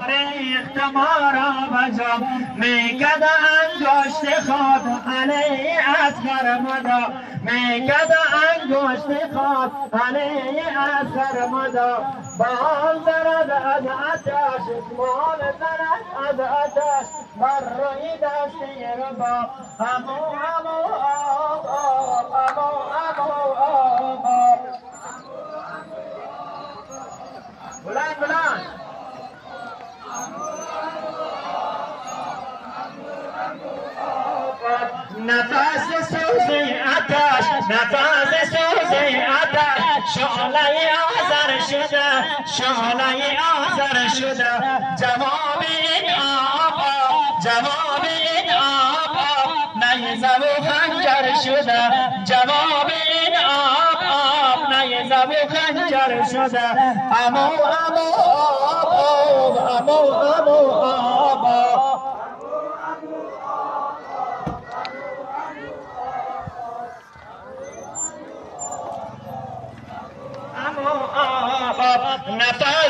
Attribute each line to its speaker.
Speaker 1: ریخت ما را بجا میکد انگشت خود علی اصغر مدا میکد انگشت خود علی اصغر مدا بال زرد از آتش اسمان زرد از آتش بر روی دستی ربا امو امو آب آب امو امو آب آب بلند بلند نفس سوزی آتش نفس سوزی آتش شعله آذر شده شعله آذر شده جواب این آب جواب این آب نیزه و خنجر شده جواب این آب نیزه و خنجر شده امو امو آب امو امو آب نفس